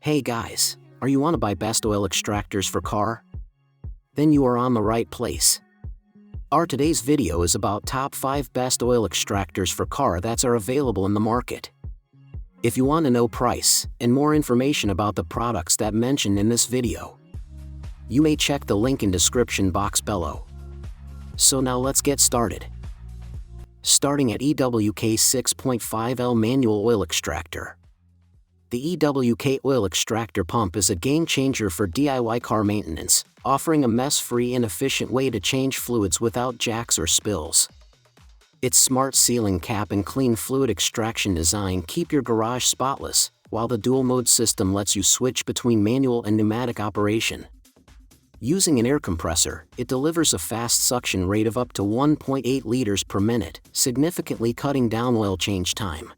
Hey guys, are you want to buy best oil extractors for car? Then you are on the right place. Our today's video is about top 5 best oil extractors for car that are available in the market. If you want to know price and more information about the products that mentioned in this video, you may check the link in description box below. So now let's get started. Starting at EWK 6.5L Manual Oil Extractor. The EWK Oil Extractor Pump is a game-changer for DIY car maintenance, offering a mess-free and efficient way to change fluids without jacks or spills. Its smart sealing cap and clean fluid extraction design keep your garage spotless, while the dual-mode system lets you switch between manual and pneumatic operation. Using an air compressor, it delivers a fast suction rate of up to 1.8 liters per minute, significantly cutting down oil change time.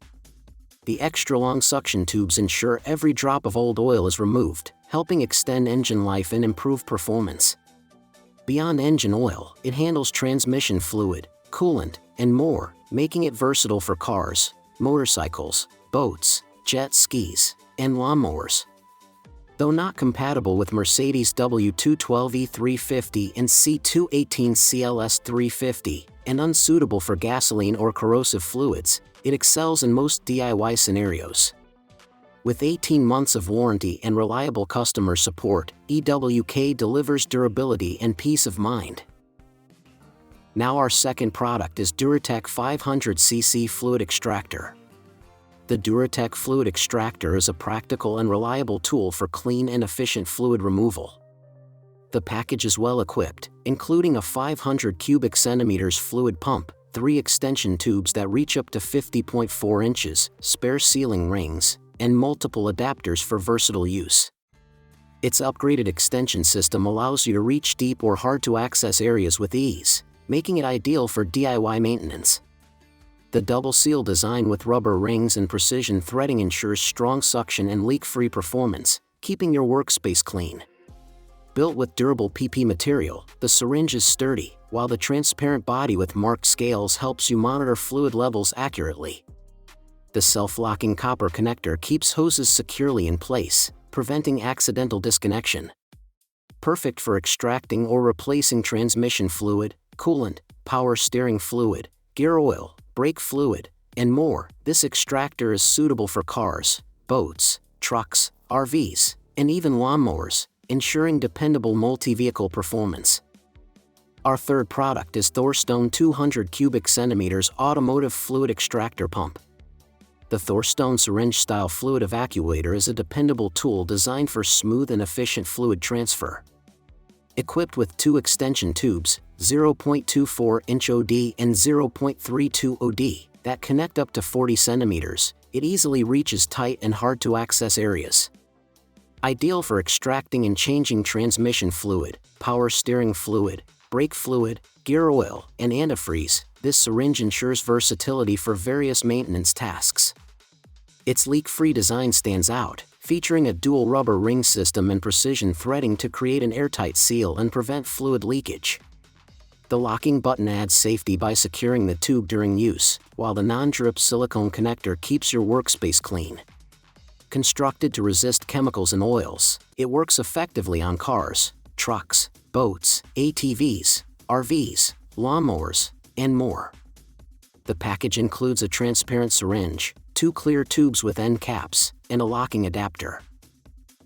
The extra-long suction tubes ensure every drop of old oil is removed, helping extend engine life and improve performance. Beyond engine oil, it handles transmission fluid, coolant, and more, making it versatile for cars, motorcycles, boats, jet skis, and lawnmowers. Though not compatible with Mercedes W212E350 and C218 CLS350, and unsuitable for gasoline or corrosive fluids, it excels in most DIY scenarios. With 18 months of warranty and reliable customer support, EWK delivers durability and peace of mind. Now our second product is Duratech 500cc Fluid Extractor. The Duratech Fluid Extractor is a practical and reliable tool for clean and efficient fluid removal. The package is well equipped, including a 500 cubic centimeters fluid pump, 3 extension tubes that reach up to 50.4 inches, spare sealing rings, and multiple adapters for versatile use. Its upgraded extension system allows you to reach deep or hard-to-access areas with ease, making it ideal for DIY maintenance. The double seal design with rubber rings and precision threading ensures strong suction and leak-free performance, keeping your workspace clean. Built with durable PP material, the syringe is sturdy, while the transparent body with marked scales helps you monitor fluid levels accurately. The self-locking copper connector keeps hoses securely in place, preventing accidental disconnection. Perfect for extracting or replacing transmission fluid, coolant, power steering fluid, gear oil, brake fluid, and more, this extractor is suitable for cars, boats, trucks, RVs, and even lawnmowers, ensuring dependable multi-vehicle performance. Our third product is Thorstone 200 cubic centimeters Automotive Fluid Extractor Pump. The Thorstone Syringe-Style Fluid Evacuator is a dependable tool designed for smooth and efficient fluid transfer. Equipped with 2 extension tubes, 0.24-inch OD and 0.32 OD, that connect up to 40 centimeters, it easily reaches tight and hard-to-access areas. Ideal for extracting and changing transmission fluid, power steering fluid, brake fluid, gear oil, and antifreeze, this syringe ensures versatility for various maintenance tasks. Its leak-free design stands out, featuring a dual rubber ring system and precision threading to create an airtight seal and prevent fluid leakage. The locking button adds safety by securing the tube during use, while the non-drip silicone connector keeps your workspace clean. Constructed to resist chemicals and oils, it works effectively on cars, trucks, boats, ATVs, RVs, lawnmowers, and more. The package includes a transparent syringe, 2 clear tubes with end caps, and a locking adapter.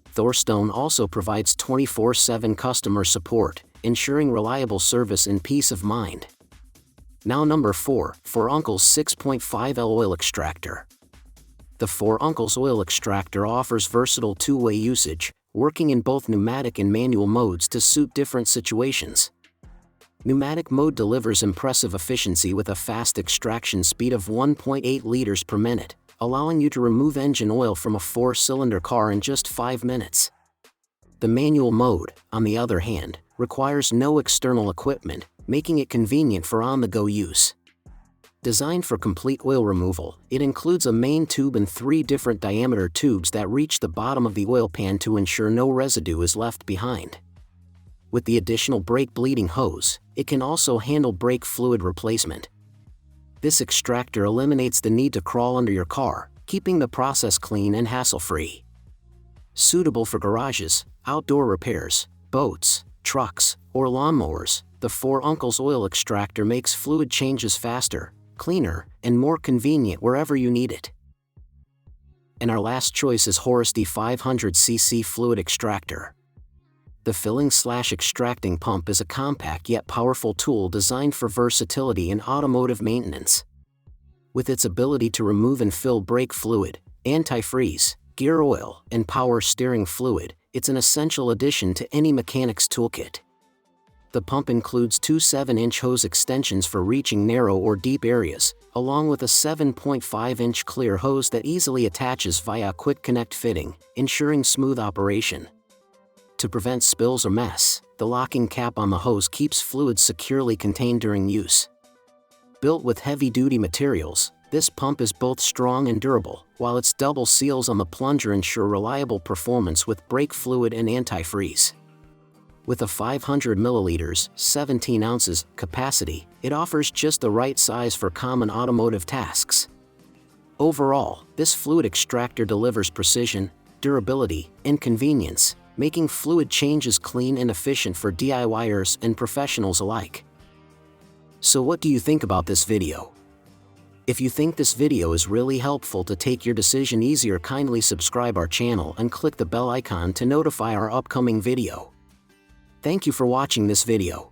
Thorstone also provides 24/7 customer support, ensuring reliable service and peace of mind. Now number 4, For Uncle's 6.5L Oil Extractor. The For Uncle's Oil Extractor offers versatile two-way usage, working in both pneumatic and manual modes to suit different situations. Pneumatic mode delivers impressive efficiency with a fast extraction speed of 1.8 liters per minute, allowing you to remove engine oil from a 4-cylinder car in just 5 minutes. The manual mode, on the other hand, requires no external equipment, making it convenient for on-the-go use. Designed for complete oil removal, it includes a main tube and 3 different diameter tubes that reach the bottom of the oil pan to ensure no residue is left behind. With the additional brake bleeding hose, it can also handle brake fluid replacement. This extractor eliminates the need to crawl under your car, keeping the process clean and hassle-free. Suitable for garages, outdoor repairs, boats, trucks, or lawnmowers, the 4 Uncles Oil Extractor makes fluid changes faster, cleaner, and more convenient wherever you need it. And our last choice is Horusdy 500cc Fluid Extractor. The filling/extracting pump is a compact yet powerful tool designed for versatility in automotive maintenance. With its ability to remove and fill brake fluid, antifreeze, gear oil, and power steering fluid, it's an essential addition to any mechanic's toolkit. The pump includes 2 7-inch hose extensions for reaching narrow or deep areas, along with a 7.5-inch clear hose that easily attaches via a quick connect fitting, ensuring smooth operation. To prevent spills or mess, the locking cap on the hose keeps fluid securely contained during use. Built with heavy-duty materials, this pump is both strong and durable, while its double seals on the plunger ensure reliable performance with brake fluid and antifreeze. With a 500 milliliters, 17 ounces capacity, it offers just the right size for common automotive tasks. Overall, this fluid extractor delivers precision, durability, and convenience, making fluid changes clean and efficient for DIYers and professionals alike. So what do you think about this video? If you think this video is really helpful to take your decision easier, kindly subscribe our channel and click the bell icon to notify our upcoming video. Thank you for watching this video.